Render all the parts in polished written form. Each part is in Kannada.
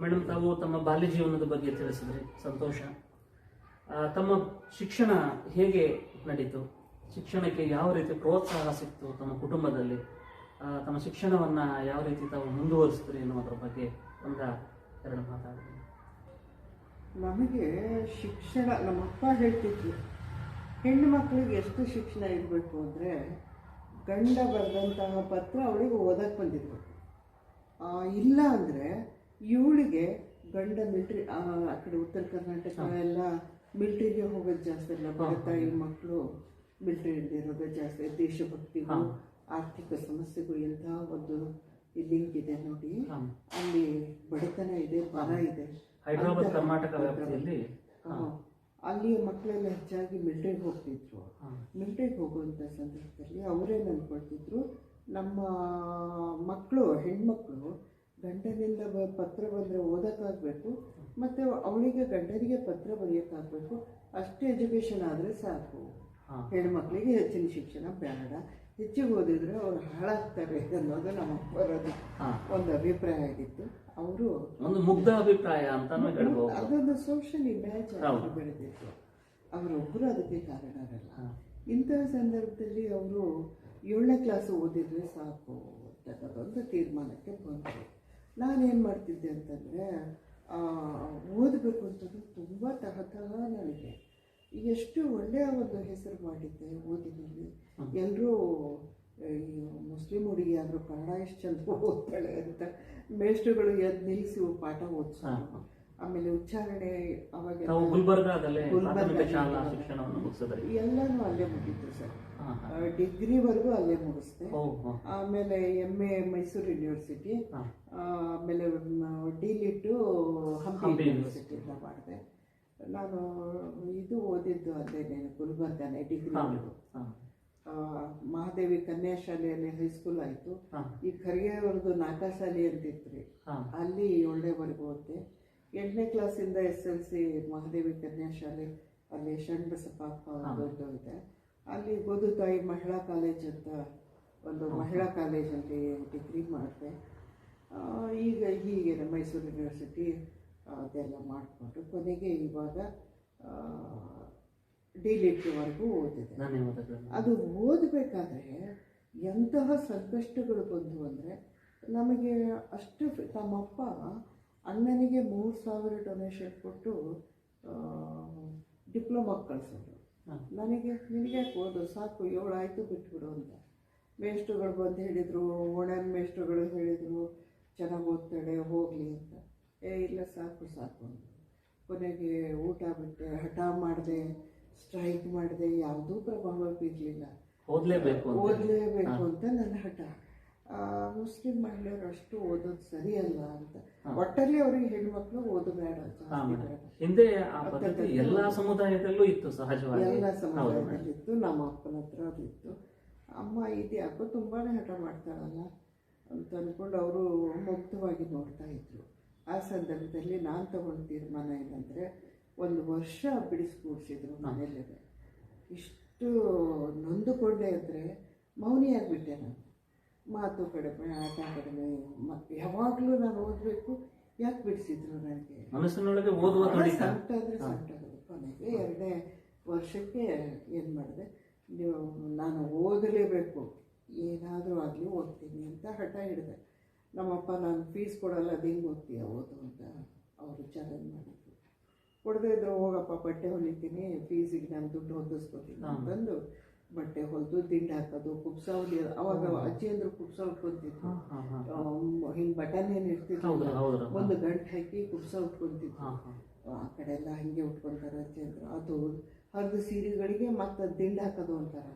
ಮೇಡಮ್, ತಾವು ತಮ್ಮ ಬಾಲ್ಯ ಜೀವನದ ಬಗ್ಗೆ ತಿಳಿಸಿದ್ರಿ, ಸಂತೋಷ. ತಮ್ಮ ಶಿಕ್ಷಣ ಹೇಗೆ ನಡೀತು? ಶಿಕ್ಷಣಕ್ಕೆ ಯಾವ ರೀತಿ ಪ್ರೋತ್ಸಾಹ ಸಿಕ್ತು ತಮ್ಮ ಕುಟುಂಬದಲ್ಲಿ? ತಮ್ಮ ಶಿಕ್ಷಣವನ್ನ ಯಾವ ರೀತಿ ತಾವು ಮುಂದುವರಿಸಿದ್ರಿ ಅನ್ನೋದ್ರ ಬಗ್ಗೆ ಎರಡು ಮಾತಾಡಿ. ನಮಗೆ ಶಿಕ್ಷಣ, ನಮ್ಮಪ್ಪ ಹೇಳ್ತಿದ್ರು, ಹೆಣ್ಣು ಮಕ್ಕಳಿಗೆ ಎಷ್ಟು ಶಿಕ್ಷಣ ಇರಬೇಕು ಅಂದರೆ ಗಂಡ ಬರೆದಂತಹ ಪತ್ರ ಅವಳಿಗೆ ಓದಕ್ಕೆ ಬಂದಿರಬೇಕು. ಇಲ್ಲ ಅಂದರೆ ಇವಳಿಗೆ ಗಂಡ ಮಿಲ್ಟ್ರಿ, ಆ ಕಡೆ ಉತ್ತರ ಕರ್ನಾಟಕ ಎಲ್ಲ ಮಿಲ್ಟ್ರಿಗೆ ಹೋಗೋದು ಜಾಸ್ತಿ ಅಲ್ಲ, ತಾಯಿ ಮಕ್ಕಳು ಮಿಲ್ಟ್ರಿ ಹಿಡಿದಿರೋದು ಜಾಸ್ತಿ. ದೇಶಭಕ್ತಿಗೂ ಆರ್ಥಿಕ ಸಮಸ್ಯೆಗೂ ಎಂಥ ಒಂದು ಲಿಂಕ್ ಇದೆ ನೋಡಿ. ಅಲ್ಲಿ ಬಡತನ ಇದೆ, ಬರ ಇದೆ. ಹೈದರಾಬಾದ್ ಕರ್ನಾಟಕ ವ್ಯಾಪ್ತಿಯಲ್ಲಿ ಅಲ್ಲಿಯ ಮಕ್ಕಳೆಲ್ಲ ಹೆಚ್ಚಾಗಿ ಮಿಲ್ಟ್ರಿಗೆ ಹೋಗ್ತಿದ್ರು. ಮಿಲ್ಟ್ರಿಗೆ ಹೋಗುವಂಥ ಸಂದರ್ಭದಲ್ಲಿ ಅವರೇ ಅಂದ್ಕೊಳ್ತಿದ್ರು, ನಮ್ಮ ಮಕ್ಕಳು, ಹೆಣ್ಮಕ್ಳು ಗಂಡನಿಂದ ಪತ್ರ ಬಂದರೆ ಓದೋಕ್ಕಾಗಬೇಕು, ಮತ್ತು ಅವಳಿಗೆ ಗಂಡನಿಗೆ ಪತ್ರ ಬರೆಯೋಕ್ಕಾಗಬೇಕು. ಅಷ್ಟು ಎಜುಕೇಷನ್ ಆದರೆ ಸಾಕು, ಹೆಣ್ಮಕ್ಳಿಗೆ ಹೆಚ್ಚಿನ ಶಿಕ್ಷಣ ಬೇಡ, ಹೆಚ್ಚಿಗೆ ಓದಿದ್ರೆ ಅವ್ರು ಹಾಳಾಗ್ತಾರೆ ಅನ್ನೋದು ನಮ್ಮ ಅಪ್ಪರದು ಒಂದು ಅಭಿಪ್ರಾಯ ಆಗಿತ್ತು. ಅವರು ಒಂದು ಮುಗ್ಧ ಅಭಿಪ್ರಾಯ ಅಂತ ಅದೊಂದು ಸೋಷಿಯಲ್ ಇಮೇಜ್ ಆಗಿ ಬೆಳೆದಿತ್ತು. ಅವರೊಬ್ಬರು ಅದಕ್ಕೆ ಕಾರಣರಲ್ಲ. ಇಂತಹ ಸಂದರ್ಭದಲ್ಲಿ ಅವರು 7ನೇ ಕ್ಲಾಸ್ ಓದಿದ್ರೆ ಸಾಕು ಅನ್ನೋದೊಂದು ತೀರ್ಮಾನಕ್ಕೆ ಬಂದರು. ನಾನೇನು ಮಾಡ್ತಿದ್ದೆ ಅಂತಂದರೆ, ಓದಬೇಕು ಅಂತಂದ್ರೆ ತುಂಬ ತಹತಃ ನನಗೆ ಎಷ್ಟು ಒಳ್ಳೆಯ ಒಂದು ಹೆಸರು ಮಾಡಿದ್ದೆ ಓದಿನಲ್ಲಿ. ಎಲ್ಲರೂ ಮುಸ್ಲಿಂ ಹುಡುಗಿ ಆದರೂ ಕನ್ನಡ ಎಷ್ಟು ಚಂದ ಓದ್ತಾಳೆ ಅಂತ ಮೇಷ್ಟ್ರುಗಳು ಎದ್ದು ನಿಲ್ಲಿಸಿ ಪಾಠ ಓದಿಸೋದು. ಆಮೇಲೆ ಉಚ್ಚಾರಣೆ ಅವಾಗ ಎಲ್ಲನೂ ಅಲ್ಲೇ ಮುಗಿದ್ರು ಸರ್. ಡಿಗ್ರಿವರೆಗೂ ಅಲ್ಲೇ ಮುಗಿಸ್ದೆ. ಆಮೇಲೆ MA ಮೈಸೂರು ಯೂನಿವರ್ಸಿಟಿ, ಆಮೇಲೆ ಡಿಲಿಟ್ಟು ಹಂಪಿ ಯೂನಿವರ್ಸಿಟಿಯಿಂದ ಮಾಡಿದೆ. ನಾನು ಇದು ಓದಿದ್ದು ಅಲ್ಲೇನೆ, ಗುಲ್ಬರ್ಗಾನೆ ಡಿಗ್ರಿವರೆಗೂ. ಮಹಾದೇವಿ ಕನ್ಯಾ ಶಾಲೆಯಲ್ಲಿ ಹೈಸ್ಕೂಲ್ ಆಯಿತು. ಈ ಖರ್ಗೆಯವ್ರದ್ದು ನಾಟಶಾಲೆ ಅಂತಿತ್ತು, ಅಲ್ಲಿ 7ನೇವರೆಗೂ ಓದಿದೆ. 8ನೇ ಕ್ಲಾಸಿಂದ SLC ಮಹಾದೇವಿ ಕನ್ಯಾ ಶಾಲೆ, ಅಲ್ಲಿ ಶರಣಬಸಪ್ಪ ಅವ್ರದ್ದು ಇದೆ. ಅಲ್ಲಿ ಗೋದುತಾಯಿ ಮಹಿಳಾ ಕಾಲೇಜ್ ಅಂತ ಒಂದು ಮಹಿಳಾ ಕಾಲೇಜಲ್ಲಿ ಡಿಗ್ರಿ ಮಾಡಿದೆ. ಈಗ ಹೀಗೆ ಮೈಸೂರು ಯೂನಿವರ್ಸಿಟಿ ಅದೆಲ್ಲ ಮಾಡಿಕೊಂಡು ಕೊನೆಗೆ ಇವಾಗ ಡಿಲಿಟ್ವರೆಗೂ ಓದಿದೆ. ಅದು ಓದಬೇಕಾದ್ರೆ ಎಂತಹ ಸಂಕಷ್ಟಗಳು ಬಂದು ಅಂದರೆ, ನಮಗೆ ಅಷ್ಟು ನಮ್ಮಪ್ಪ ಅಣ್ಣನಿಗೆ 3,000 ಡೊನೇಷನ್ ಕೊಟ್ಟು ಡಿಪ್ಲೊಮಾಗೆ ಕಳಿಸೋದು. ನಿನಗೆ ಓದು ಸಾಕು, 7 ಆಯಿತು ಬಿಟ್ಬಿಡು ಅಂತ. ಮೇಷ್ಟ್ರುಗಳು ಬಂದು ಹೇಳಿದರು, ಓಣನ್ ಮೇಷ್ಟ್ರುಗಳು ಹೇಳಿದರು, ಚೆನ್ನಾಗಿ ಓದ್ತಾಳೆ ಹೋಗಲಿ ಅಂತ. ಇಲ್ಲ ಸಾಕು ಸಾಕು ಅಂತ. ಕೊನೆಗೆ ಊಟ ಬಿಟ್ಟೆ, ಹಠ ಮಾಡಿದೆ, ಸ್ಟ್ರೈಕ್ ಮಾಡಿದೆ, ಯಾವುದೂ ಪ್ರಭಾವ ಬೀರಲಿಲ್ಲ. ಓದಲೇಬೇಕು ಅಂತ ನನ್ನ ಹಠ. ಮುಸ್ಲಿಂ ಮಹಿಳೆಯರು ಅಷ್ಟು ಓದೋದು ಸರಿಯಲ್ಲ ಅಂತ. ಒಟ್ಟಲ್ಲಿ ಅವರಿಗೆ ಹೆಣ್ಮಕ್ಳು ಓದಬೇಡ, ಹಿಂದೆ ಎಲ್ಲ ಸಮುದಾಯದಲ್ಲೂ ಇತ್ತು, ಸಹಜವಾಗಿ ಎಲ್ಲ ಸಮುದಾಯದಲ್ಲಿತ್ತು. ನಮ್ಮ ಅಪ್ಪನ ಹತ್ರ ಅದಿತ್ತು. ಅಮ್ಮ ಇದು ಯಾಕೋ ತುಂಬಾ ಹಠ ಮಾಡ್ತಾಳಲ್ಲ ಅಂತ ಅಂದ್ಕೊಂಡು ಅವರು ಮುಕ್ತವಾಗಿ ನೋಡ್ತಾ ಇದ್ರು. ಆ ಸಂದರ್ಭದಲ್ಲಿ ನಾನು ತಗೊಂಡ ತೀರ್ಮಾನ ಏನಂದರೆ, 1 ವರ್ಷ ಬಿಡಿಸ್ಕೂಡಿಸಿದ್ರು ಮನೆಯಲ್ಲೇ. ಇಷ್ಟು ನೊಂದುಕೊಂಡೆ ಅಂದರೆ ಮೌನಿಯಾಗಿಬಿಟ್ಟೆ ನಾನು. ಮಾತು ಕಡಿಮೆ, ಆಟ ಕಡಿಮೆ, ಯಾವಾಗಲೂ ನಾನು ಓದಬೇಕು. ಯಾಕೆ ಬಿಡಿಸಿದ್ರು ನನಗೆ? ಮನಸ್ಸಿನೊಳಗೆ ಓದುವ ಸಂಕಟ ಅಂದರೆ ಸಂಕಟಗಳು. ಕೊನೆಗೆ 2ನೇ ವರ್ಷಕ್ಕೆ ಏನು ಮಾಡಿದೆ, ನಾನು ಓದಲೇಬೇಕು, ಏನಾದರೂ ಆಗಲಿ ಓದ್ತೀನಿ ಅಂತ ಹಠ ಹಿಡಿದೆ. ನಮ್ಮಪ್ಪ ನಾನು ಫೀಸ್ ಕೊಡಲ್ಲ, ಅದು ಹೆಂಗೆ ಓದ್ತೀಯ ಓದು ಅಂತ ಅವರು ಚಾಲೆಂಜ್ ಮಾಡಿದ್ರು. ಕೊಡದೇ ಇದ್ರು, ಹೋಗಪ್ಪ ಬಟ್ಟೆ ಹೊಲಿತೀನಿ, ಫೀಸಿಗೆ ನಾನು ದುಡ್ಡು ಹೊಂದಿಸ್ಕೊತೀನಿ ಅಂತಂದು ಬಟ್ಟೆ ಹೊಲಿದು ದಿಂಡು ಹಾಕೋದು, ಕುಬ್ಸ ಹೊಲಿಯೋದು. ಅವಾಗ ಅಜ್ಜಿ ಅಂದ್ರು ಕುಬ್ಸ ಉಟ್ಕೊತಿದ್ರು. ಹಿಂಗೆ ಬಟನ್ ಏನು ಇರ್ತಿದ್ರು, ಒಂದು ಗಂಟು ಹಾಕಿ ಕುಬ್ಸ ಉಟ್ಕೊತಿದ್ರು. ಆ ಕಡೆ ಎಲ್ಲ ಹಂಗೆ ಉಟ್ಕೊತಾರೆ ಅಜ್ಜಿ ಅಂದ್ರು. ಅದು ಹರಿದ ಸೀರೆಗಳಿಗೆ ಮತ್ತೆ ದಿಂಡು ಹಾಕೋದು ಅಂತಾರೆ.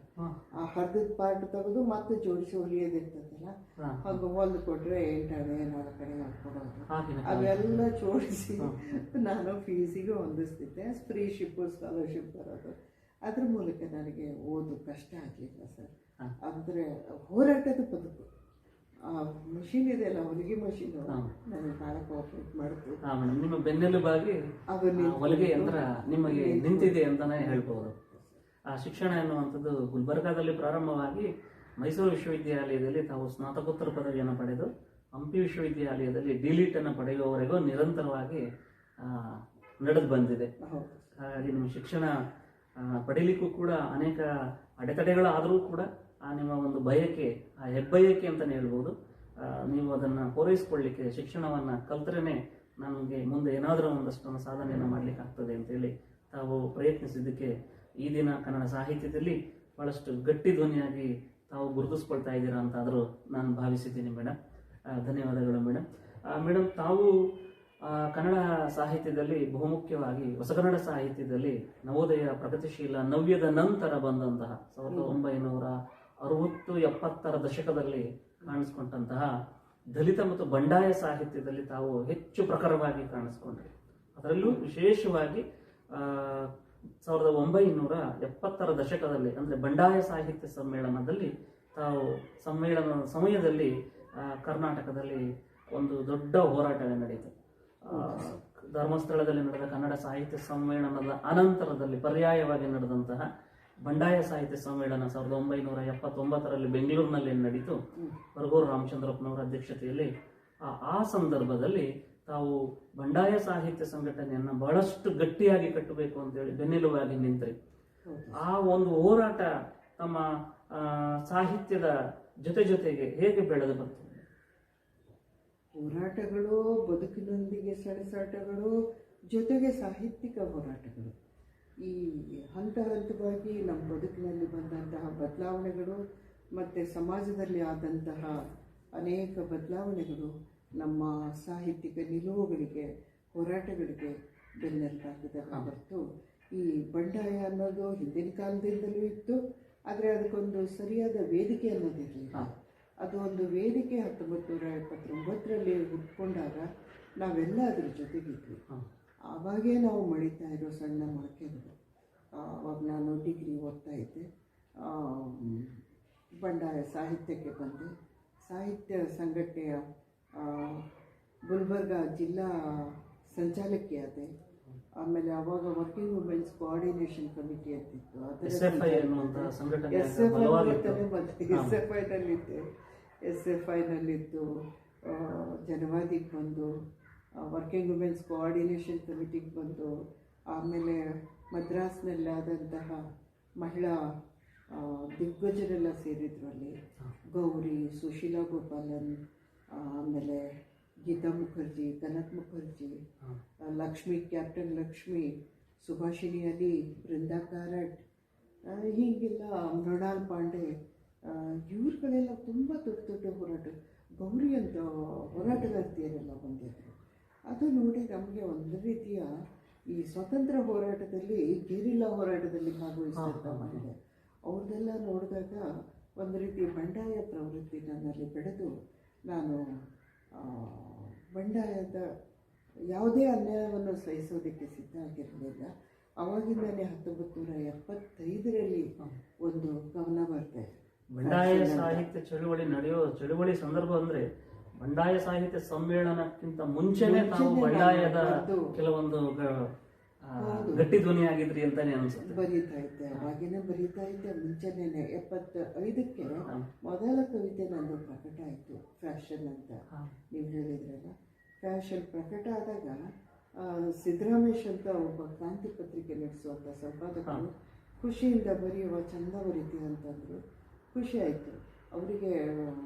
ಆ ಹರಿದ ಪಾರ್ಟ್ ತೆಗೆದು ಮತ್ತೆ ಜೋಡಿಸಿ ಹೊಲಿಯೋದಿರ್ತದಲ್ಲ, ಹಾಗೆ ಹೊಲಿದು ಕೊಟ್ಟರೆ 8 ಅಣೆ 4 ಅಣೆ ಹಾಕ್ಕೊಡೋದು. ಅವೆಲ್ಲ ಜೋಡಿಸಿ ನಾನು ಫೀಸಿಗೆ ಹೊಂದಿಸ್ತಿದ್ದೆ. ಫ್ರೀಶಿಪ್ಪು ಸ್ಕಾಲರ್ಶಿಪ್ ಬರೋದು. ಅದ್ರ ಮೂಲಕ ನನಗೆ ಓದು ಕಷ್ಟ ಆಗಲಿಲ್ಲ ಸರ್. ಅಂದರೆ ಹೋರಾಟದ ಬದುಕು. ಮಷೀನ್ ಇದೆಯಲ್ಲ, ಹೊಲಿಗೆ ಮಷೀನು, ನನಗೆ ಭಾಳ ಕೋಆಪರೇಟ್ ಮಾಡಿತು. ನಿಮ್ಮ ಬೆನ್ನೆಲುಬಾಗಿ ಹೊಲಿಗೆ ಯಂತ್ರ ನಿಮಗೆ ನಿಂತಿದೆ ಅಂತಾನೆ ಹೇಳ್ಬೋದು. ಆ ಶಿಕ್ಷಣ ಎನ್ನುವಂಥದ್ದು ಗುಲ್ಬರ್ಗಾದಲ್ಲಿ ಪ್ರಾರಂಭವಾಗಿ ಮೈಸೂರು ವಿಶ್ವವಿದ್ಯಾಲಯದಲ್ಲಿ ತಾವು ಸ್ನಾತಕೋತ್ತರ ಪದವಿಯನ್ನು ಪಡೆದು ಹಂಪಿ ವಿಶ್ವವಿದ್ಯಾಲಯದಲ್ಲಿ ಡಿಲೀಟನ್ನು ಪಡೆಯುವವರೆಗೂ ನಿರಂತರವಾಗಿ ನಡೆದು ಬಂದಿದೆ. ಹೌದು. ಹಾಗಾಗಿ ನಿಮ್ಮ ಶಿಕ್ಷಣ ಪಡೀಲಿಕ್ಕೂ ಕೂಡ ಅನೇಕ ಅಡೆತಡೆಗಳಾದರೂ ಕೂಡ ನಿಮ್ಮ ಒಂದು ಬಯಕೆ, ಆ ಹೆಬ್ಬಯಕೆ ಅಂತಲೇ ಹೇಳ್ಬೋದು, ನೀವು ಅದನ್ನು ಪೂರೈಸ್ಕೊಳ್ಳಿಕ್ಕೆ ಶಿಕ್ಷಣವನ್ನು ಕಲ್ತರೇ ನನಗೆ ಮುಂದೆ ಏನಾದರೂ ಒಂದಷ್ಟು ಸಾಧನೆಯನ್ನು ಮಾಡಲಿಕ್ಕೆ ಆಗ್ತದೆ ಅಂತೇಳಿ ತಾವು ಪ್ರಯತ್ನಿಸಿದ್ದಕ್ಕೆ ಈ ದಿನ ಕನ್ನಡ ಸಾಹಿತ್ಯದಲ್ಲಿ ಭಾಳಷ್ಟು ಗಟ್ಟಿ ಧ್ವನಿಯಾಗಿ ತಾವು ಗುರುತಿಸ್ಕೊಳ್ತಾ ಇದ್ದೀರಾ ಅಂತಾದರೂ ನಾನು ಭಾವಿಸಿದ್ದೀನಿ ಮೇಡಮ್. ಧನ್ಯವಾದಗಳು ಮೇಡಮ್. ಮೇಡಮ್, ತಾವು ಕನ್ನಡ ಸಾಹಿತ್ಯದಲ್ಲಿ ಬಹುಮುಖ್ಯವಾಗಿ ಹೊಸಗನ್ನಡ ಸಾಹಿತ್ಯದಲ್ಲಿ ನವೋದಯ, ಪ್ರಗತಿಶೀಲ, ನವ್ಯದ ನಂತರ ಬಂದಂತಹ 1960-70 ದಶಕದಲ್ಲಿ ಕಾಣಿಸ್ಕೊಂಡಂತಹ ದಲಿತ ಮತ್ತು ಬಂಡಾಯ ಸಾಹಿತ್ಯದಲ್ಲಿ ತಾವು ಹೆಚ್ಚು ಪ್ರಖರವಾಗಿ ಕಾಣಿಸ್ಕೊಂಡ್ರಿ. ಅದರಲ್ಲೂ ವಿಶೇಷವಾಗಿ 1970 ದಶಕದಲ್ಲಿ ಅಂದರೆ ಬಂಡಾಯ ಸಾಹಿತ್ಯ ಸಮ್ಮೇಳನದಲ್ಲಿ ತಾವು ಸಮ್ಮೇಳನದ ಸಮಯದಲ್ಲಿ ಕರ್ನಾಟಕದಲ್ಲಿ ಒಂದು ದೊಡ್ಡ ಹೋರಾಟವೇ ನಡೀತು. ಧರ್ಮಸ್ಥಳದಲ್ಲಿ ನಡೆದ ಕನ್ನಡ ಸಾಹಿತ್ಯ ಸಮ್ಮೇಳನದ ಅನಂತರದಲ್ಲಿ ಪರ್ಯಾಯವಾಗಿ ನಡೆದಂತಹ ಬಂಡಾಯ ಸಾಹಿತ್ಯ ಸಮ್ಮೇಳನ 1979 ಬೆಂಗಳೂರಿನಲ್ಲಿ ನಡೀತು. ಬರಗೂರು ರಾಮಚಂದ್ರಪ್ಪನವರ ಅಧ್ಯಕ್ಷತೆಯಲ್ಲಿ. ಆ ಸಂದರ್ಭದಲ್ಲಿ ತಾವು ಬಂಡಾಯ ಸಾಹಿತ್ಯ ಸಂಘಟನೆಯನ್ನು ಬಹಳಷ್ಟು ಗಟ್ಟಿಯಾಗಿ ಕಟ್ಟಬೇಕು ಅಂತೇಳಿ ಬೆನ್ನೆಲುಬಾಗಿ ನಿಂತ್ರಿ. ಆ ಒಂದು ಹೋರಾಟ ತಮ್ಮ ಸಾಹಿತ್ಯದ ಜೊತೆಗೆ ಹೇಗೆ ಬೆಳೆದು ಬಂತು? ಹೋರಾಟಗಳು, ಬದುಕಿನೊಂದಿಗೆ ಸೆಣಸಾಟಗಳು, ಜೊತೆಗೆ ಸಾಹಿತ್ಯಿಕ ಹೋರಾಟಗಳು, ಈ ಹಂತವಾಗಿ ನಮ್ಮ ಬದುಕಿನಲ್ಲಿ ಬಂದಂತಹ ಬದಲಾವಣೆಗಳು ಮತ್ತು ಸಮಾಜದಲ್ಲಿ ಆದಂತಹ ಅನೇಕ ಬದಲಾವಣೆಗಳು ನಮ್ಮ ಸಾಹಿತ್ಯಿಕ ನಿಲುವುಗಳಿಗೆ, ಹೋರಾಟಗಳಿಗೆ ಬೆನ್ನೆಲುಬಾಗಿದ್ದಾವೆ ಹೊರತು ಈ ಬಂಡಾಯ ಅನ್ನೋದು ಹಿಂದಿನ ಕಾಲದಿಂದಲೂ ಇತ್ತು. ಆದರೆ ಅದಕ್ಕೊಂದು ಸರಿಯಾದ ವೇದಿಕೆ ಅನ್ನೋದಿರಲಿಲ್ಲ. ಅದು ಒಂದು ವೇದಿಕೆ 1979 ಹುಟ್ಕೊಂಡಾಗ ನಾವೆಲ್ಲ ಅದ್ರ ಜೊತೆಗಿದ್ವಿ. ಆವಾಗೇ ನಾವು ಮಡಿತಾ ಇರೋ ಸಣ್ಣ ಮೊಳಕೆಗಳು. ಅವಾಗ ನಾನು ಡಿಗ್ರಿ ಓದ್ತಾ ಇದ್ದೆ. ಬಂಡಾಯ ಸಾಹಿತ್ಯಕ್ಕೆ ಬಂದೆ. ಸಾಹಿತ್ಯ ಸಂಘಟನೆಯ ಗುಲ್ಬರ್ಗ ಜಿಲ್ಲಾ ಸಂಚಾಲಕಿ ಆದೆ. ಆಮೇಲೆ ಅವಾಗ ವರ್ಕಿಂಗ್ ವುಮೆನ್ಸ್ ಕೋಆರ್ಡಿನೇಷನ್ ಕಮಿಟಿ ಅಂತಿತ್ತು, ಎಸ್ ಎಫ್ ಐನಲ್ಲಿದ್ದು ಜನವಾದಿಗೆ ಬಂದು ವರ್ಕಿಂಗ್ ವುಮೆನ್ಸ್ ಕೋಆರ್ಡಿನೇಷನ್ ಕಮಿಟಿಗೆ ಬಂದು, ಆಮೇಲೆ ಮದ್ರಾಸ್ನಲ್ಲಾದಂತಹ ಮಹಿಳಾ ದಿಗ್ಗಜರೆಲ್ಲ ಸೇರಿದ್ರು ಅಲ್ಲಿ. ಗೌರಿ, ಸುಶೀಲಾ ಗೋಪಾಲನ್, ಆಮೇಲೆ ಗೀತಾ ಮುಖರ್ಜಿ, ಕನಕ್ ಮುಖರ್ಜಿ, ಲಕ್ಷ್ಮಿ, ಕ್ಯಾಪ್ಟನ್ ಲಕ್ಷ್ಮಿ, ಸುಭಾಷಿಣಿ ಅಲಿ, ಬೃಂದಾ ಕಾರಟ್, ಹೀಗೆಲ್ಲ ಮೃಣಾಲ್ ಪಾಂಡೆ, ಇವ್ರುಗಳೆಲ್ಲ ತುಂಬ ದೊಡ್ಡ ಹೋರಾಟ. ಗೌರಿ ಅಂತ ಹೋರಾಟಗಾರ್ತಿಯರೆಲ್ಲ ಬಂದಿದ್ರು. ಅದು ನೋಡಿ ನಮಗೆ ಒಂದು ರೀತಿಯ ಈ ಸ್ವತಂತ್ರ ಹೋರಾಟದಲ್ಲಿ, ಗೆರಿಲ್ಲಾ ಹೋರಾಟದಲ್ಲಿ ಭಾಗವಹಿಸಿದಂಥ ಮಹಿಳೆ, ಅವ್ರದ್ದೆಲ್ಲ ನೋಡಿದಾಗ ಒಂದು ರೀತಿ ಬಂಡಾಯ ಪ್ರವೃತ್ತಿ ನನ್ನಲ್ಲಿ ಬೆಳೆದು, ನಾನು ಬಂಡಾಯದ ಯಾವುದೇ ಅನ್ಯಾಯವನ್ನು ಸಹಿಸೋದಕ್ಕೆ ಸಿದ್ಧ ಆಗಿರಲಿಲ್ಲ. ಅವಾಗಿಂದಲೇ 1975 ಒಂದು ಕವನ ಬರ್ತಾ ಇದೆ. ಬಂಡಾಯ ಸಾಹಿತ್ಯ ಚಳುವಳಿ ಸಂದರ್ಭ ಅಂದ್ರೆ ಬಂಡಾಯ ಸಾಹಿತ್ಯ ಸಮ್ಮೇಳನಕ್ಕಿಂತ ಮುಂಚೆನೆ ತಾವು ಬಂಡಾಯದ ಕೆಲವೊಂದು ಗಟ್ಟಿ ಧ್ವನಿಯಾಗಿದ್ರಿ ಅಂತಾನೆ ಅನ್ಸುತ್ತೆ. ಬರೀತಾ ಇದ್ದೆ, ಅವಾಗಿನ ಬರೀತಾ ಇದ್ದೆ. ಮುಂಚೆನೇ 75ಕ್ಕೆ ಮೊದಲ ಕವಿತೆ ನಂದು ಪ್ರಕಟ ಆಯಿತು, ಫ್ಯಾಷನ್ ಅಂತ. ನೀವು ಹೇಳಿದ್ರಲ್ಲ, ಫ್ಯಾಷನ್ ಪ್ರಕಟ ಆದಾಗ ಸಿದ್ದರಾಮೇಶ್ ಅಂತ ಒಬ್ಬ ಕ್ರಾಂತಿ ಪತ್ರಿಕೆ ನಡೆಸುವಂಥ ಸಂಪಾದಕರು ಖುಷಿಯಿಂದ ಬರೆಯುವ ಚಂದ ಬರೀತೀವಿ ಅಂತಂದರು. ಖುಷಿ ಆಯಿತು. ಅವರಿಗೆ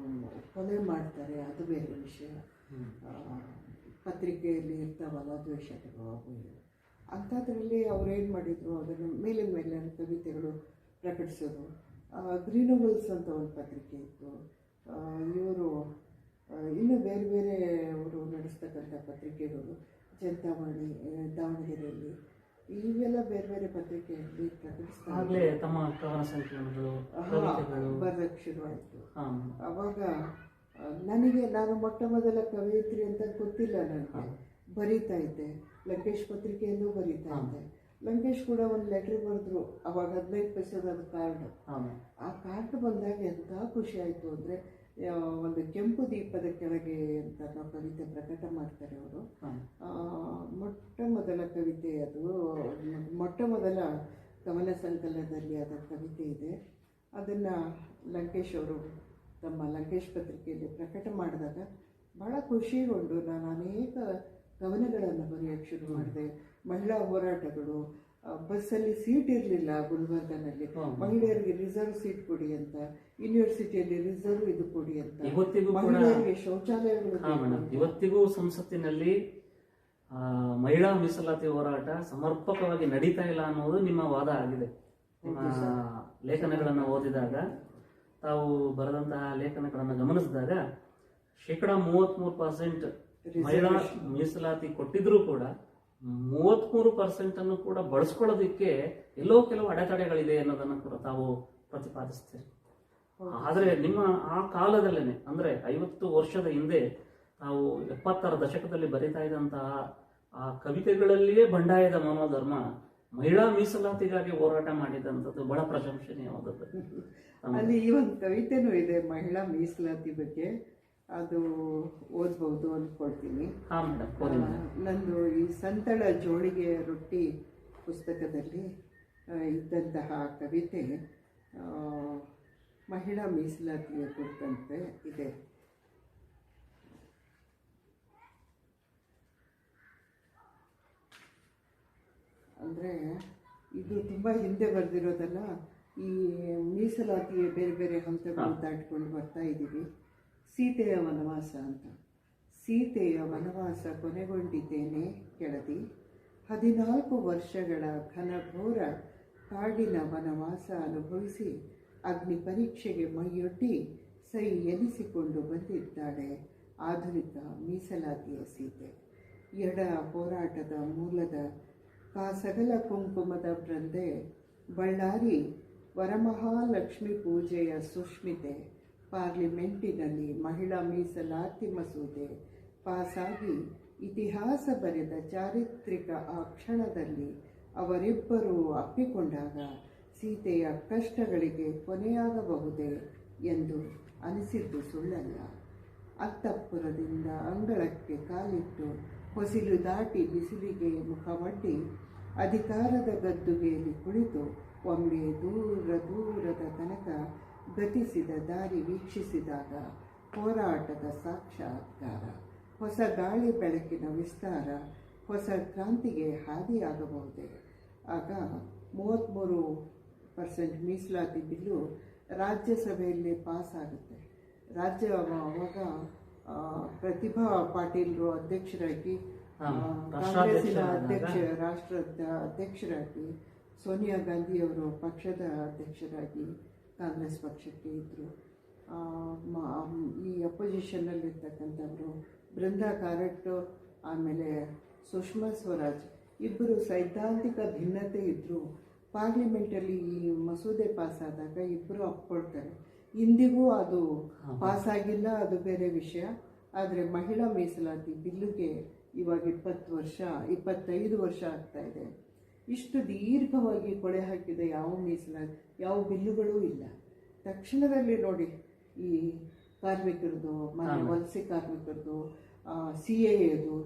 ಕೊಲೆ ಮಾಡ್ತಾರೆ, ಅದು ಬೇರೆ ವಿಷಯ. ಪತ್ರಿಕೆಯಲ್ಲಿ ಇರ್ತಾವಲ್ಲ ದ್ವೇಷಗಳು, ಅವು ಅಂಥದ್ರಲ್ಲಿ ಅವ್ರೇನು ಮಾಡಿದರು, ಅದನ್ನು ಮೇಲೆ ಕವಿತೆಗಳು ಪ್ರಕಟಿಸೋದು. ಗ್ರೀನೋಬಲ್ಸ್ ಅಂತ ಒಂದು ಪತ್ರಿಕೆ ಇತ್ತು. ಇವರು ಇನ್ನೂ ಬೇರೆ ಅವರು ನಡೆಸ್ತಕ್ಕಂಥ ಪತ್ರಿಕೆಗಳು, ಜನತಾವಾಣಿ ದಾವಣಗೆರೆಯಲ್ಲಿ, ಇವೆಲ್ಲ ಬೇರೆ ಪತ್ರಿಕೆಯಲ್ಲಿ ಪ್ರಕಟಿಸ್ತಾರೆ. ತಮ್ಮ ಕವನ ಸಂಕಲನಗಳು ಬರೋಕ್ಕೆ ಶುರುವಾಯಿತು. ಆವಾಗ ನಾನು ಮೊಟ್ಟ ಮೊದಲ ಕವಯಿತ್ರಿ ಅಂತ ಗೊತ್ತಿಲ್ಲ ನನಗೆ. ಬರೀತಾ ಇದ್ದೆ, ಲಂಕೇಶ್ ಪತ್ರಿಕೆಯಲ್ಲೂ ಬರೀತಾ ಇದ್ದೆ. ಲಂಕೇಶ್ ಕೂಡ ಒಂದು ಲೆಟ್ರ್ ಬರೆದ್ರು, ಅವಾಗ 15 ಪೈಸದ ಕಾರ್ಡ್. ಆ ಕಾರ್ಡ್ ಬಂದಾಗ ಎಂಥ ಖುಷಿ ಆಯಿತು ಅಂದರೆ, ಒಂದು ಕೆಂಪು ದೀಪದ ಕೆಳಗೆ ಅಂತ ನಾವು ಕವಿತೆ ಪ್ರಕಟ ಮಾಡ್ತಾರೆ ಅವರು. ಮೊಟ್ಟ ಮೊದಲ ಕವಿತೆ ಅದು, ಮೊಟ್ಟ ಮೊದಲ ಕವನ ಸಂಕಲನದಲ್ಲಿ ಅದರ ಕವಿತೆ ಇದೆ. ಅದನ್ನು ಲಂಕೇಶ್ ಅವರು ತಮ್ಮ ಲಂಕೇಶ್ ಪತ್ರಿಕೆಯಲ್ಲಿ ಪ್ರಕಟ ಮಾಡಿದಾಗ ಬಹಳ ಖುಷಿಗೊಂಡು ನಾನು ಅನೇಕ ಕವನಗಳನ್ನು ಬರೆಯೋಕ್ಕೆ ಶುರು ಮಾಡಿದೆ. ಮಹಿಳಾ ಹೋರಾಟಗಳು, ಬಸ್ಸಲ್ಲಿ ಸೀಟ್ ಇರಲಿಲ್ಲ ಗುಲ್ಬರ್ಗನಲ್ಲಿ, ಮಹಿಳೆಯರಿಗೆ ರಿಸರ್ವ್ ಸೀಟ್ ಕೊಡಿ ಅಂತ, ಯೂನಿವರ್ಸಿಟಿಯಲ್ಲಿ ರಿಸರ್ವ್ ಇದು ಕೊಡಿ ಅಂತ, ಮಹಿಳೆಯರಿಗೆ ಶೌಚಾಲಯಗಳು. ಇವತ್ತಿಗೂ ಸಂಸತ್ತಿನಲ್ಲಿ ಮಹಿಳಾ ಮೀಸಲಾತಿ ಹೋರಾಟ ಸಮರ್ಪಕವಾಗಿ ನಡೀತಾ ಇಲ್ಲ ಅನ್ನೋದು ನಿಮ್ಮ ವಾದ ಆಗಿದೆ. ನಿಮ್ಮ ಲೇಖನಗಳನ್ನು ಓದಿದಾಗ, ತಾವು ಬರೆದಂತಹ ಲೇಖನಗಳನ್ನು ಗಮನಿಸಿದಾಗ 33% ಮಹಿಳಾ ಮೀಸಲಾತಿ ಕೊಟ್ಟಿದ್ರೂ ಕೂಡ 33% ಅನ್ನು ಕೂಡ ಬಳಸ್ಕೊಳ್ಳೋದಿಕ್ಕೆ ಎಲ್ಲೋ ಕೆಲವು ಅಡೆತಡೆಗಳಿದೆ ಅನ್ನೋದನ್ನು ಕೂಡ ತಾವು ಪ್ರತಿಪಾದಿಸ್ತೀರಿ. ಆದರೆ ನಿಮ್ಮ ಆ ಕಾಲದಲ್ಲೇನೆ, ಅಂದ್ರೆ 50 ವರ್ಷದ ಹಿಂದೆ ತಾವು 70ರ ದಶಕದಲ್ಲಿ ಬರೀತಾ ಇದ್ದಂತಹ ಆ ಕವಿತೆಗಳಲ್ಲಿಯೇ ಬಂಡಾಯದ ಮನೋಧರ್ಮ ಮಹಿಳಾ ಮೀಸಲಾತಿಗಾಗಿ ಹೋರಾಟ ಮಾಡಿದಂಥದ್ದು ಬಹಳ ಪ್ರಶಂಸನೀಯವಾದದ್ದು. ಅಲ್ಲಿ ಈ ಒಂದು ಕವಿತೆನೂ ಇದೆ ಮಹಿಳಾ ಮೀಸಲಾತಿ ಬಗ್ಗೆ, ಅದು ಓದ್ಬಹುದು ಅಂದ್ಕೊಳ್ತೀನಿ. ನಂದು ಈ ಸಂತಳ ಜೋಳಿಗೆ ರೊಟ್ಟಿ ಪುಸ್ತಕದಲ್ಲಿ ಇದ್ದಂತಹ ಕವಿತೆ ಮಹಿಳಾ ಮೀಸಲಾತಿಯ ಕುರಿತಂತೆ ಇದೆ. ಅಂದರೆ ಇದು ತುಂಬ ಹಿಂದೆ ಬರೆದಿರೋದಲ್ಲ, ಈ ಮೀಸಲಾತಿಯ ಬೇರೆ ಬೇರೆ ಹಂತಗಳು ದಾಟ್ಕೊಂಡು ಬರ್ತಾ ಇದ್ದೀವಿ. ಸೀತೆಯ ವನವಾಸ ಅಂತ. ಸೀತೆಯ ವನವಾಸ ಕೊನೆಗೊಂಡಿದ್ದೇನೆ ಕೆಳದಿ, 14 ವರ್ಷಗಳ ಘನಘೋರ ಕಾಡಿನ ವನವಾಸ ಅನುಭವಿಸಿ ಅಗ್ನಿ ಪರೀಕ್ಷೆಗೆ ಮೈಯೊಡ್ಡಿ ಸೈ ಎನಿಸಿಕೊಂಡು ಬಂದಿದ್ದಾಳೆ ಆಧುನಿಕ ಮೀಸಲಾತಿಯ ಸೀತೆ. ಎಡ ಹೋರಾಟದ ಮೂಲದ ಸಗಲ ಕುಂಕುಮದ ಬೃಂದೆ, ಬಳ್ಳಾರಿ ವರಮಹಾಲಕ್ಷ್ಮಿ ಪೂಜೆಯ ಸುಷ್ಮಿತೆ, ಪಾರ್ಲಿಮೆಂಟಿನಲ್ಲಿ ಮಹಿಳಾ ಮೀಸಲಾತಿ ಮಸೂದೆ ಪಾಸಾಗಿ ಇತಿಹಾಸ ಬರೆದ ಚಾರಿತ್ರಿಕ ಆ ಕ್ಷಣದಲ್ಲಿ ಅವರಿಬ್ಬರೂ ಅಪ್ಪಿಕೊಂಡಾಗ ಸೀತೆಯ ಕಷ್ಟಗಳಿಗೆ ಕೊನೆಯಾಗಬಹುದೇ ಎಂದು ಅನಿಸಿದ್ದು ಸುಳ್ಳಲ್ಲ. ಅಂತಃಪುರದಿಂದ ಅಂಗಳಕ್ಕೆ ಕಾಲಿಟ್ಟು ಹೊಸಿಲು ದಾಟಿ ಬಿಸಿಲಿಗೆ ಮುಖಮಡ್ಡಿ ಅಧಿಕಾರದ ಗದ್ದುಗೆಯಲ್ಲಿ ಕುಳಿತು ಒಮ್ಮೆ ದೂರದ ತನಕ ಗತಿಸಿದ ದಾರಿ ವೀಕ್ಷಿಸಿದಾಗ ಹೋರಾಟದ ಸಾಕ್ಷಾತ್ಕಾರ, ಹೊಸ ಗಾಳಿ ಬೆಳಕಿನ ವಿಸ್ತಾರ, ಹೊಸ ಕ್ರಾಂತಿಗೆ ಹಾದಿಯಾಗಬಹುದೇ. ಆಗ 33% ಮೀಸಲಾತಿ ಬಿಲ್ಲು ರಾಜ್ಯಸಭೆಯಲ್ಲಿ ಪಾಸ್ ಆಗುತ್ತೆ. ಅವಾಗ ಪ್ರತಿಭಾ ಪಾಟೀಲ್ರು ಅಧ್ಯಕ್ಷರಾಗಿ, ಕಾಂಗ್ರೆಸ್ಸಿನ ರಾಷ್ಟ್ರದ ಅಧ್ಯಕ್ಷರಾಗಿ, ಸೋನಿಯಾ ಗಾಂಧಿಯವರು ಪಕ್ಷದ ಅಧ್ಯಕ್ಷರಾಗಿ ಕಾಂಗ್ರೆಸ್ ಪಕ್ಷಕ್ಕೆ ಇದ್ದರು. ಈ ಅಪೋಸಿಷನ್ನಲ್ಲಿರ್ತಕ್ಕಂಥವರು ಬೃಂದಾ ಕಾರಟ್, ಆಮೇಲೆ ಸುಷ್ಮಾ ಸ್ವರಾಜ್ ಇಬ್ಬರು ಸೈದ್ಧಾಂತಿಕ ಭಿನ್ನತೆ ಇದ್ದರು. ಪಾರ್ಲಿಮೆಂಟಲ್ಲಿ ಈ ಮಸೂದೆ ಪಾಸಾದಾಗ ಇಬ್ಬರು ಅಪ್ಕೊಳ್ತಾರೆ. ಇಂದಿಗೂ ಅದು ಪಾಸಾಗಿಲ್ಲ, ಅದು ಬೇರೆ ವಿಷಯ. ಆದರೆ ಮಹಿಳಾ ಮೀಸಲಾತಿ ಬಿಲ್ಲುಗೆ ಇವಾಗ 25 ವರ್ಷ ಆಗ್ತಾ ಇದೆ. ಇಷ್ಟು ದೀರ್ಘವಾಗಿ ಕೊಳೆ ಹಾಕಿದ ಯಾವ ಬಿಲ್ಲುಗಳೂ ಇಲ್ಲ. ತಕ್ಷಣದಲ್ಲಿ ನೋಡಿ, ಈ ಕಾರ್ಮಿಕರದು, ವಲಸೆ ಕಾರ್ಮಿಕರದು, CAAದು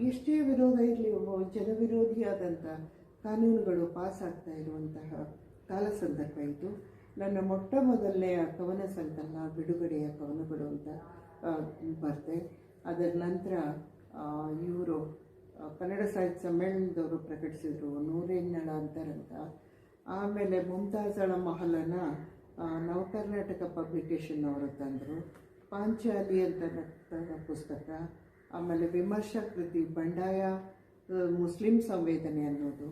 ಎಷ್ಟೇ ವಿರೋಧ ಇರಲಿ, ಜನವಿರೋಧಿಯಾದಂಥ ಕಾನೂನುಗಳು ಪಾಸ್ ಆಗ್ತಾ ಇರುವಂತಹ ಕಾಲ ಸಂದರ್ಭ ಇದು. ನನ್ನ ಮೊಟ್ಟ ಮೊದಲನೆಯ ಕವನ ಸಂಕಲನ ಬಿಡುಗಡೆಯ ಕವನಗಳು ಅಂತ ಬರೆದೆ. ಅದರ ನಂತರ ಇವರು ಕನ್ನಡ ಸಾಹಿತ್ಯ ಸಮ್ಮೇಳನದವರು ಪ್ರಕಟಿಸಿದರು ನೂರೆನ್ನಳ ಅಂತರಂತ. ಆಮೇಲೆ ಮುಮ್ತಾಜಳ ಮಹಲನ ನವಕರ್ನಾಟಕ ಪಬ್ಲಿಕೇಶನ್ ಅವರು ತಂದರು. ಪಾಂಚಾಲಿ ಅಂತ ಪುಸ್ತಕ, ಆಮೇಲೆ ವಿಮರ್ಶಾ ಕೃತಿ ಬಂಡಾಯ ಮುಸ್ಲಿಂ ಸಂವೇದನೆ ಅನ್ನೋದು,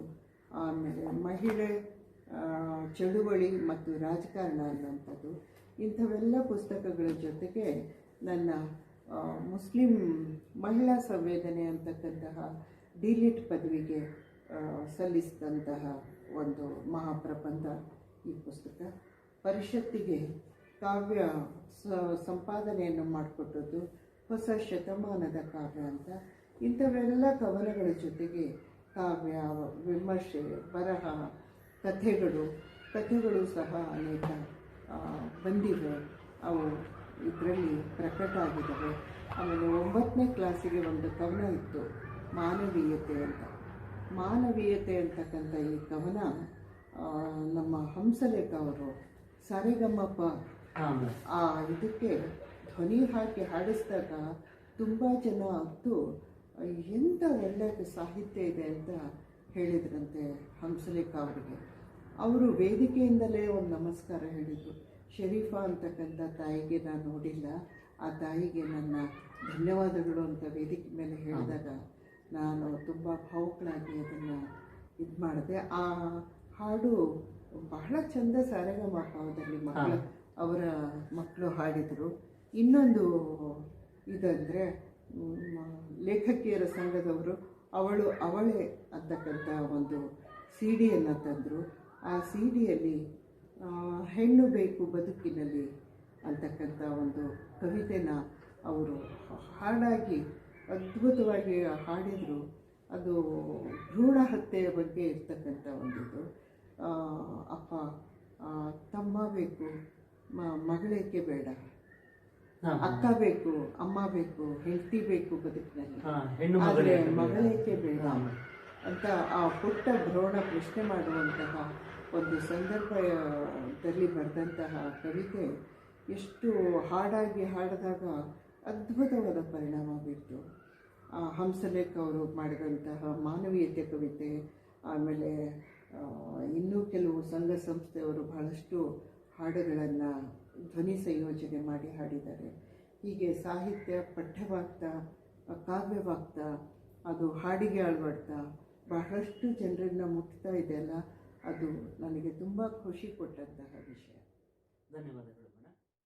ಆಮೇಲೆ ಮಹಿಳೆ ಚಳುವಳಿ ಮತ್ತು ರಾಜಕಾರಣ ಅನ್ನೋಂಥದ್ದು. ಇಂಥವೆಲ್ಲ ಪುಸ್ತಕಗಳ ಜೊತೆಗೆ ನನ್ನ ಮುಸ್ಲಿಂ ಮಹಿಳಾ ಸಂವೇದನೆ ಅಂತಕ್ಕಂತಹ ಡಿಲಿಟ್ ಪದವಿಗೆ ಸಲ್ಲಿಸಿದಂತಹ ಒಂದು ಮಹಾಪ್ರಬಂಧ ಈ ಪುಸ್ತಕ. ಪರಿಷತ್ತಿಗೆ ಕಾವ್ಯ ಸಂಪಾದನೆಯನ್ನು ಮಾಡಿಕೊಟ್ಟದ್ದು ಹೊಸ ಶತಮಾನದ ಕಾವ್ಯ ಅಂತ. ಇಂಥವೆಲ್ಲ ಕವನಗಳ ಜೊತೆಗೆ ಕಾವ್ಯ, ವಿಮರ್ಶೆ, ಬರಹ, ಕಥೆಗಳು ಸಹ ಅನೇಕ ಬಂದಿವೆ. ಅವು ಇದರಲ್ಲಿ ಪ್ರಕಟ ಆಗಿದ್ದಾವೆ. ಆಮೇಲೆ 9ನೇ ಕ್ಲಾಸಿಗೆ ಒಂದು ಕವನ ಇತ್ತು, ಮಾನವೀಯತೆ ಅಂತ. ಮಾನವೀಯತೆ ಅಂತಕ್ಕಂಥ ಈ ಕವನ ನಮ್ಮ ಹಂಸಲೇಖ ಅವರು ಸಾರೆಗಮ್ಮಪ್ಪ ಇದಕ್ಕೆ ಧ್ವನಿ ಹಾಕಿ ಹಾಡಿಸಿದಾಗ ತುಂಬ ಜನ ಅಂತೂ ಎಂಥ ಒಳ್ಳೆಯ ಸಾಹಿತ್ಯ ಇದೆ ಅಂತ ಹೇಳಿದ್ರಂತೆ ಹಂಸಲೇಖ ಅವರಿಗೆ. ಅವರು ವೇದಿಕೆಯಿಂದಲೇ ಒಂದು ನಮಸ್ಕಾರ ಹೇಳಿದರು. ಶರೀಫಾ ಅಂತಕ್ಕಂಥ ತಾಯಿಗೆ ನಾನು ನೋಡಿಲ್ಲ, ಆ ತಾಯಿಗೆ ನನ್ನ ಧನ್ಯವಾದಗಳು ಅಂತ ವೇದಿಕೆ ಮೇಲೆ ಹೇಳಿದಾಗ ನಾನು ತುಂಬ ಭಾವುಕಳಾಗಿ ಅದನ್ನು ಇದು ಮಾಡಿದೆ. ಆ ಹಾಡು ಬಹಳ ಚಂದ ಸಾರೆಗಮಪದಲ್ಲಿ ಅವರ ಮಕ್ಕಳು ಹಾಡಿದರು. ಇನ್ನೊಂದು ಇದಂದರೆ ಲೇಖಕಿಯರ ಸಂಘದವರು ಅವಳೇ ಅಂತಕ್ಕಂಥ ಒಂದು ಸಿ ಡಿಯನ್ನು ತಂದರು. ಆ ಸಿ ಡಿಯಲ್ಲಿ ಹೆಣ್ಣು ಬೇಕು ಬದುಕಿನಲ್ಲಿ ಅಂತಕ್ಕಂಥ ಒಂದು ಕವಿತೆನ ಅವರು ಹಾಡಾಗಿ ಅದ್ಭುತವಾಗಿ ಹಾಡಿದರು. ಅದು ಭ್ರೂಣ ಹತ್ಯೆಯ ಬಗ್ಗೆ ಇರ್ತಕ್ಕಂಥ ಒಂದಿದು. ಅಪ್ಪ ತಮ್ಮ ಬೇಕು, ಮಗಳೇಕೆ ಬೇಡ, ಅಕ್ಕ ಬೇಕು, ಅಮ್ಮ ಬೇಕು, ಹೆಂಡತಿ ಬೇಕು ಬದುಕಿನಲ್ಲಿ, ಆದರೆ ಮಗಳೇಕೆ ಬೇಡ ಅಂತ ಆ ಪುಟ್ಟ ಭ್ರೂಣ ಪ್ರಶ್ನೆ ಮಾಡುವಂತಹ ಒಂದು ಸಂದರ್ಭದಲ್ಲಿ ಬರೆದಂತಹ ಕವಿತೆ ಎಷ್ಟು ಹಾಡಾಗಿ ಹಾಡಿದಾಗ ಅದ್ಭುತವಾದ ಪರಿಣಾಮ ಬೀರ್ತು. ಹಂಸಲೇಖ ಅವರು ಮಾಡಿದಂತಹ ಮಾನವೀಯತೆ ಕವಿತೆ, ಆಮೇಲೆ ಇನ್ನೂ ಕೆಲವು ಸಂಘ ಸಂಸ್ಥೆಯವರು ಬಹಳಷ್ಟು ಹಾಡುಗಳನ್ನು ಧ್ವನಿ ಸಂಯೋಜನೆ ಮಾಡಿ ಹಾಡಿದ್ದಾರೆ. ಹೀಗೆ ಸಾಹಿತ್ಯ ಪಠ್ಯವಾಗ್ತಾ, ಕಾವ್ಯವಾಗ್ತಾ, ಅದು ಹಾಡಿಗೆ ಅಳವಡ್ತಾ ಬಹಳಷ್ಟು ಜನರನ್ನ ಮುಟ್ತಾ ಇದೆಯಲ್ಲ, ಅದು ನನಗೆ ತುಂಬ ಖುಷಿ ಕೊಟ್ಟಂತಹ ವಿಷಯ. ಧನ್ಯವಾದಗಳು.